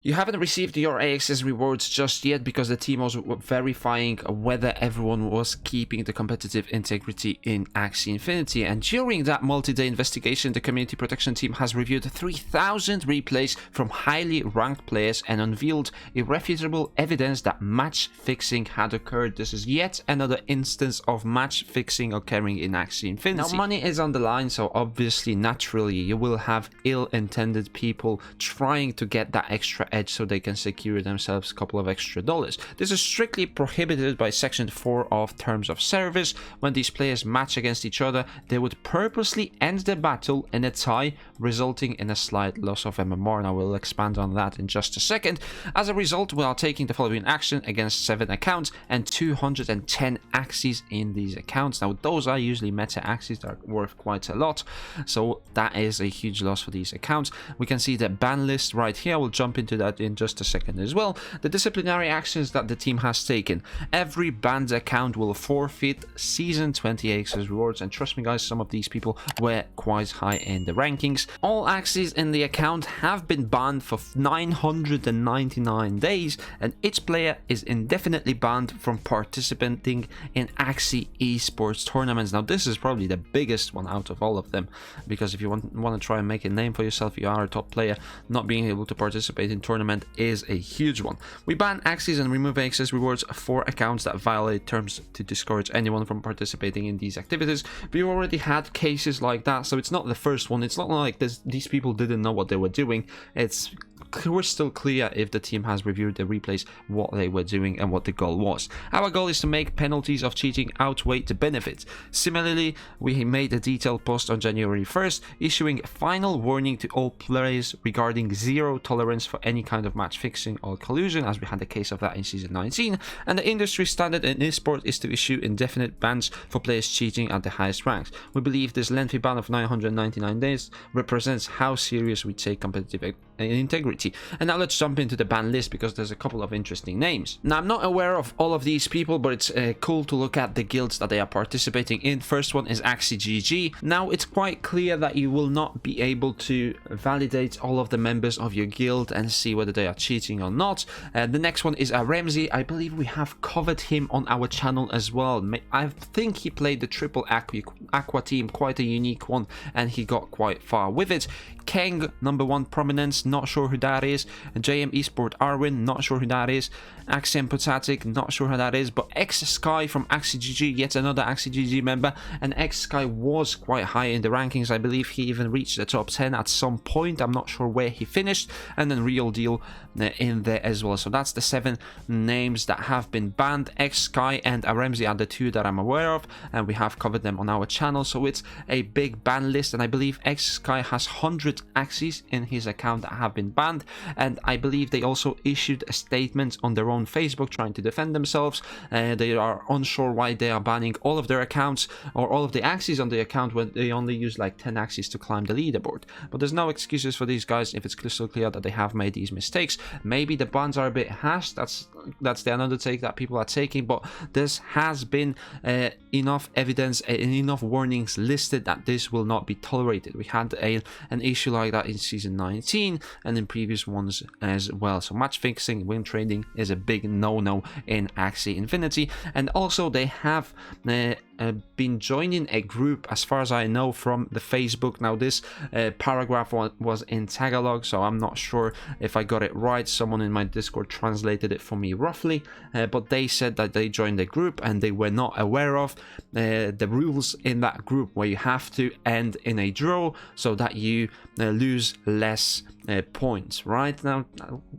You haven't received your Axes rewards just yet because the team was verifying whether everyone was keeping the competitive integrity in Axie Infinity, and during that multi-day investigation, the community protection team has reviewed 3,000 replays from highly ranked players and unveiled irrefutable evidence that match fixing had occurred. This is yet another instance of match fixing occurring in Axie Infinity. Now, money is on the line, so obviously, naturally, you will have ill-intended people trying to get that extra edge so they can secure themselves a couple of extra dollars. This is strictly prohibited by section 4 of terms of service. When these players match against each other, they would purposely end the battle in a tie, resulting in a slight loss of MMR, and I will expand on that in just a second. As a result, we are taking the following action against 7 accounts and 210 Axies in these accounts. Now those are usually meta Axies that are worth quite a lot, so that is a huge loss for these accounts. We can see the ban list right here. We'll jump into that in just a second as well. The disciplinary actions that the team has taken: every banned account will forfeit season 20 Axes rewards, and trust me guys, some of these people were quite high in the rankings. All Axies in the account have been banned for 999 days, and each player is indefinitely banned from participating in Axie esports tournaments. Now this is probably the biggest one out of all of them, because if you want to try and make a name for yourself, you are a top player, not being able to participate in tournament is a huge one. We ban Axies and remove Axes rewards for accounts that violate terms to discourage anyone from participating in these activities. We already had cases like that, so it's not the first one. It's not like these people didn't know what they were doing. We're still clear if the team has reviewed the replays what they were doing and what the goal was. Our goal is to make penalties of cheating outweigh the benefits. Similarly, we made a detailed post on January 1st issuing a final warning to all players regarding zero tolerance for any kind of match fixing or collusion, as we had a case of that in season 19, and the industry standard in esports is to issue indefinite bans for players cheating at the highest ranks. We believe this lengthy ban of 999 days represents how serious we take competitive integrity. And now let's jump into the ban list, because there's a couple of interesting names. Now, I'm not aware of all of these people, but it's cool to look at the guilds that they are participating in. First one is Axie GG. Now, it's quite clear that you will not be able to validate all of the members of your guild and see whether they are cheating or not. The next one is Ramsey. I believe we have covered him on our channel as well. I think he played the triple aqua team, quite a unique one, and he got quite far with it. Kang, number 1 prominence, not sure who that is. JM Esport Arwin, not sure who that is. Axie Empathetic, not sure who that is. But X Sky from Axie GG, yet another Axie GG member. And X Sky was quite high in the rankings. I believe he even reached the top 10 at some point. I'm not sure where he finished. And then Real Deal in there as well. So that's the 7 names that have been banned. X Sky and Ramsey are the 2 that I'm aware of, and we have covered them on our channel. So it's a big ban list, and I believe X Sky has 100 Axies in his account that have been banned, and I believe they also issued a statement on their own Facebook trying to defend themselves. They are unsure why they are banning all of their accounts or all of the Axies on the account when they only use like 10 Axies to climb the leaderboard. But there's no excuses for these guys if it's crystal clear that they have made these mistakes. Maybe the bans are a bit hashed. That's the another take that people are taking, but this has been enough evidence and enough warnings listed that this will not be tolerated. We had an issue like that in season 19 and in previous ones as well. So match fixing, win trading is a big no-no in Axie Infinity, and also they have been joining a group, as far as I know, from the Facebook. Now this paragraph was in Tagalog, so I'm not sure if I got it right. Someone in my Discord translated it for me roughly, but they said that they joined the group and they were not aware of the rules in that group, where you have to end in a draw so that you lose less points. Right now,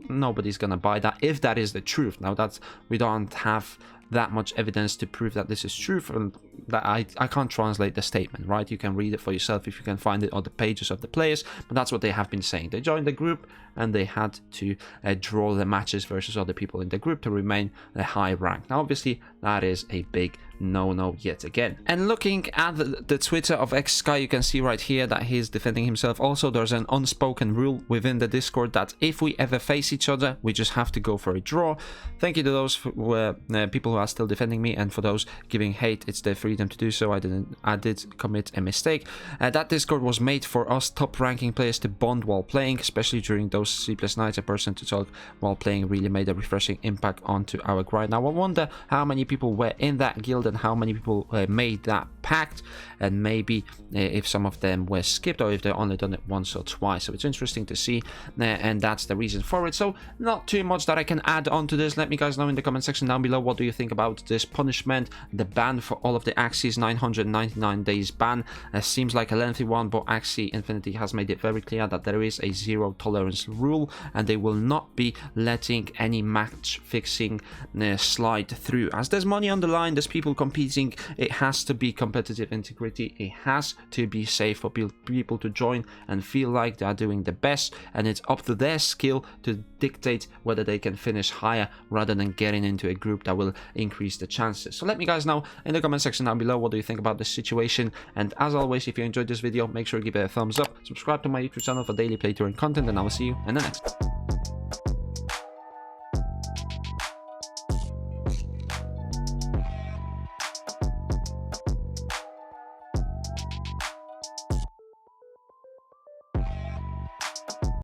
nobody's gonna buy that if that is the truth. Now that's, we don't have that much evidence to prove that this is true, and that I can't translate the statement, right? You can read it for yourself if you can find it on the pages of the players, but that's what they have been saying. They joined the group and they had to draw the matches versus other people in the group to remain a high rank. Now obviously that is a big no yet again. And looking at the Twitter of XSky, you can see right here that he's defending himself. Also, there's an unspoken rule within the Discord that if we ever face each other, we just have to go for a draw. Thank you to those people who are still defending me, and for those giving hate, it's their freedom to do so. I did commit a mistake. That Discord was made for us top ranking players to bond while playing, especially during those sleepless nights. A person to talk while playing really made a refreshing impact onto our grind. Now I wonder how many people were in that guild and how many people made that pact, and maybe if some of them were skipped or if they only done it once or twice. So it's interesting to see, and that's the reason for it. So not too much that I can add on to this. Let me guys know in the comment section down below, what do you think about this punishment, the ban for all of the Axies, 999 days ban. Seems like a lengthy one, but Axie Infinity has made it very clear that there is a zero tolerance rule, and they will not be letting any match fixing slide through. As there's money on the line, there's people competing, it has to be competitive integrity, it has to be safe for people to join and feel like they are doing the best, and it's up to their skill to dictate whether they can finish higher rather than getting into a group that will increase the chances. So let me guys know in the comment section down below, what do you think about this situation. And as always, if you enjoyed this video, make sure to give it a thumbs up, subscribe to my YouTube channel for daily playthrough and content, and I will see you in the next one.